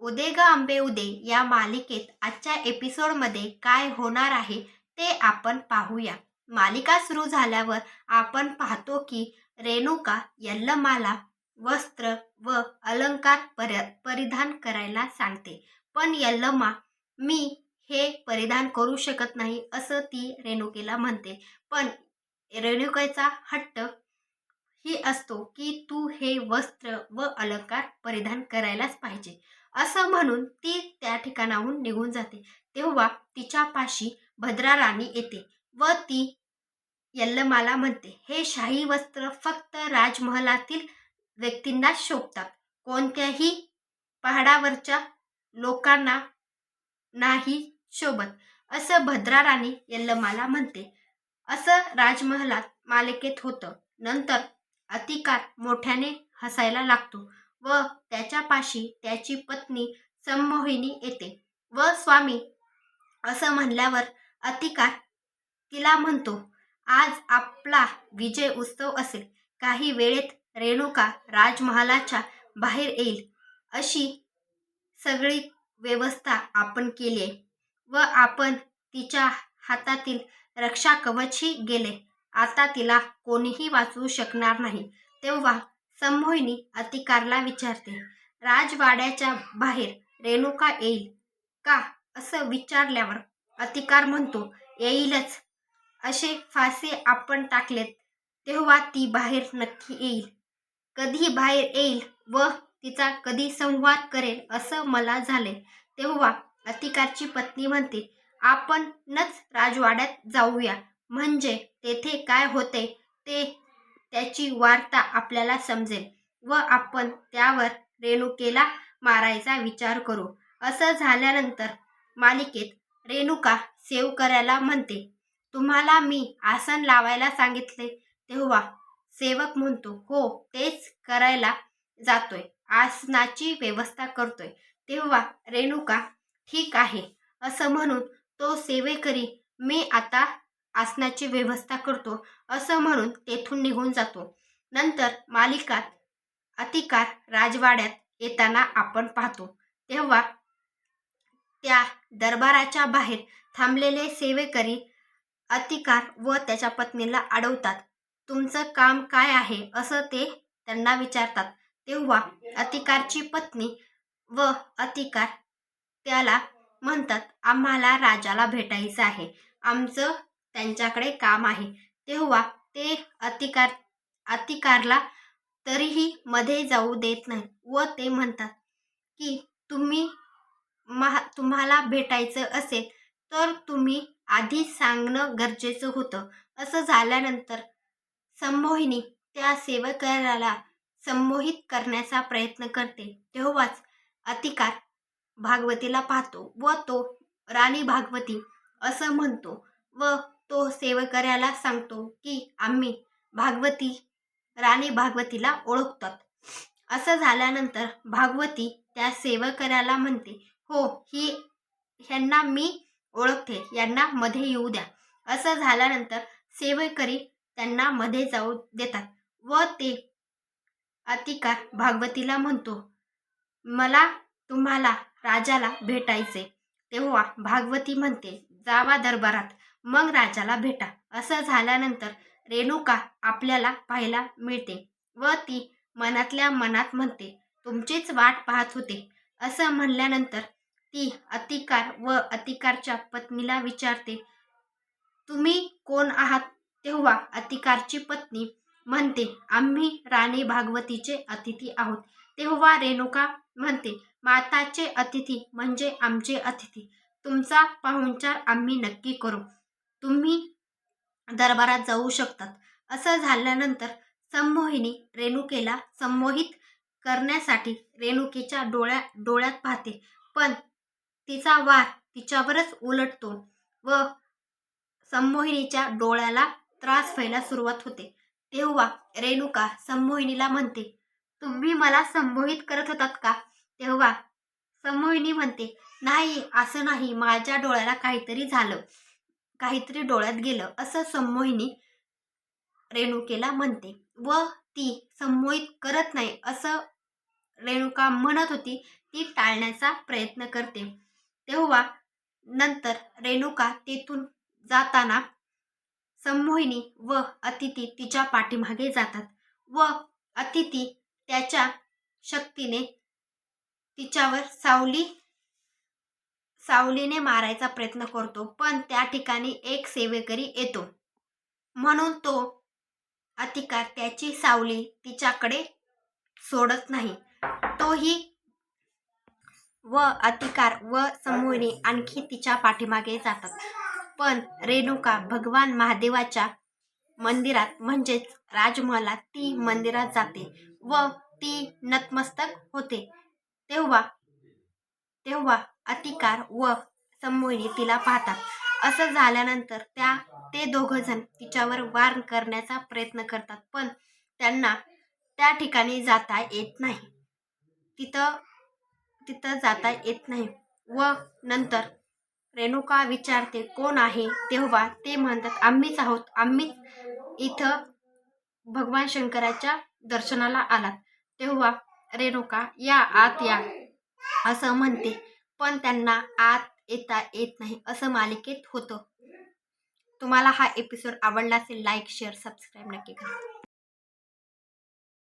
उदे ग आंबे उदे या मालिकेत आजच्या एपिसोडमध्ये काय होणार आहे ते आपण पाहूया. मालिका सुरू झाल्यावर आपण पाहतो की रेणुका यल्लमाला वस्त्र व अलंकार परिधान करायला सांगते. पण यल्लमा मी हे परिधान करू शकत नाही असं ती रेणुकेला म्हणते. पण रेणुकेचा हट्ट ही असतो की तू हे वस्त्र व अलंकार परिधान करायलाच पाहिजे असं म्हणून ती त्या ठिकाणाहून निघून जाते. तेव्हा तिच्या पाशी भद्रा राणी येते व ती यल्लमाला म्हणते, हे शाही वस्त्र फक्त राजमहालातील व्यक्तींनाच शोभतात, कोणत्याही पहाडावरच्या लोकांना नाही शोभत असं भद्रा राणी यल्लमाला म्हणते. असं राजमहालात मालिकेत होतं. नंतर अतिकार मोठ्याने हसायला लागतो व त्याच्यापाशी त्याची पत्नी संमोहिनी येते व स्वामी असं म्हणल्यावर अतिकार तिला म्हणतो, आज आपला विजय उत्सव असेल. काही वेळेत रेणुका राजमहालाच्या बाहेर येईल अशी सगळी व्यवस्था आपण केली आहे व आपण तिच्या हातातील रक्षा कवचही गेले. आता तिला कोणीही वाचवू शकणार नाही. तेव्हा संमोहिनी अतिकारला विचारते, राजवाड्याच्या बाहेर रेणुका येईल का असं विचारल्यावर अतिकार म्हणतो, येईलच. असे फासे आपण टाकलेत तेव्हा ती बाहेर नक्की येईल. कधी बाहेर येईल व तिचा कधी संहार करेल असं मला झाले. तेव्हा अतिकारची पत्नी म्हणते, आपणच राजवाड्यात जाऊया, म्हणजे तेथे काय होते ते त्याची वार्ता आपल्याला समजेल व आपण त्यावर रेणुकेला मारायचा विचार करू. असं झाल्यानंतर मालिकेत रेणुका सेवकऱ्याला म्हणते, तुम्हाला मी आसन लावायला सांगितले. तेव्हा सेवक म्हणतो, हो तेच करायला जातोय, आसनाची व्यवस्था करतोय. तेव्हा रेणुका ठीक आहे असं म्हणून तो सेवेकरी मी आता आसनाची व्यवस्था करतो असं म्हणून तेथून निघून जातो. नंतर मालिकात अतिकार राजवाड्यात येताना आपण पाहतो. तेव्हा त्या दरबाराच्या बाहेर थांबलेले सेवेकरी अतिकार व त्याच्या पत्नीला अडवतात. तुमचं काम काय आहे असं ते त्यांना विचारतात. तेव्हा अतिकारची पत्नी व अतिकार त्याला म्हणतात, आम्हाला राजाला भेटायचं आहे, आमचं त्यांच्याकडे काम आहे. तेव्हा ते अतिकारला तरीही मध्ये जाऊ देत नाही व ते म्हणतात की तुम्हाला भेटायचं असेल तर तुम्ही आधी सांगणं गरजेचं होतं. असं झाल्यानंतर संमोहिनी त्या सेवकाला संमोहित करण्याचा प्रयत्न करते. तेव्हाच अतिकार भागवतीला पाहतो व तो राणी भागवती असं म्हणतो व तो सेवकऱ्याला सांगतो की आम्ही राणी भागवतीला ओळखतात. असं झाल्यानंतर भागवती त्या सेवकऱ्याला म्हणते, हो ह्यांना मी ओळखते, यांना मध्ये येऊ द्या. असं झाल्यानंतर सेवकरी त्यांना मध्ये जाऊ देतात व ते अतिकार भागवतीला म्हणतो, मला तुम्हाला राजाला भेटायचे. तेव्हा भागवती म्हणते, जावा दरबारात, मग राजाला भेटा. असं झाल्यानंतर रेणुका आपल्याला पाहायला मिळते व ती मनातल्या मनात म्हणते, तुमचीच वाट पाहत होते. असं म्हणल्यानंतर ती अतिकार व अतिकारच्या पत्नीला विचारते, तुम्ही कोण आहात. तेव्हा अतिकारची पत्नी म्हणते, आम्ही राणी भागवतीचे अतिथी आहोत. तेव्हा रेणुका म्हणते, माताचे अतिथी म्हणजे आमचे अतिथी, तुमचा पाहुणचार आम्ही नक्की करू, तुम्ही दरबारात जाऊ शकतात. असं झाल्यानंतर संमोहिनी रेणुकेला संमोहित करण्यासाठी रेणुकेच्या डोळ्यात पाहते, पण तिचा वार तिच्यावरच उलटतो व संमोहिनीच्या डोळ्याला त्रास व्हायला सुरुवात होते. तेव्हा रेणुका संमोहिनीला म्हणते, तुम्ही मला संमोहित करत होतात का. तेव्हा संमोहिनी म्हणते, नाही असं नाही, माझ्या डोळ्याला काहीतरी झालं, काहीतरी डोळ्यात गेलं असं संमोहिनी रेणुकेला म्हणते व ती संमोहित करत नाही असं रेणुका म्हणत होती ती टाळण्याचा प्रयत्न करते. तेव्हा नंतर रेणुका तेथून जाताना संमोहिनी व अतिथी तिच्या पाठीमागे जातात व अतिथी त्याच्या शक्तीने तिच्यावर सावलीने मारायचा प्रयत्न करतो, पण त्या ठिकाणी एक सेवेकरी येतो. म्हणून तो अधिकार त्याची सावली तिच्याकडे सोडत नाही. तोही व अधिकार व संमोहिनी आणखी तिच्या पाठीमागे जातात. पण रेणुका भगवान महादेवाच्या मंदिरात म्हणजेच राजमहालात ती मंदिरात जाते व ती नतमस्तक होते. तेव्हा तेव्हा अधिकार व संमोहिनी तिला पाहतात. असं झाल्यानंतर ते दोघंजण तिच्यावर वार करण्याचा प्रयत्न करतात, पण त्यांना त्या ठिकाणी जाता येत नाही. तिथं जाता येत नाही व नंतर रेणुका विचारते कोण आहे. तेव्हा ते म्हणतात आम्हीच आहोत, आम्हीच इथं भगवान शंकराच्या दर्शनाला आलात. तेव्हा रेणुका या आत या असं म्हणते, पण त्यांना आत येता येत नाही. असं मालिकेत होतं. तुम्हाला हा एपिसोड आवडला असेल लाईक शेअर सबस्क्राईब नक्की करा.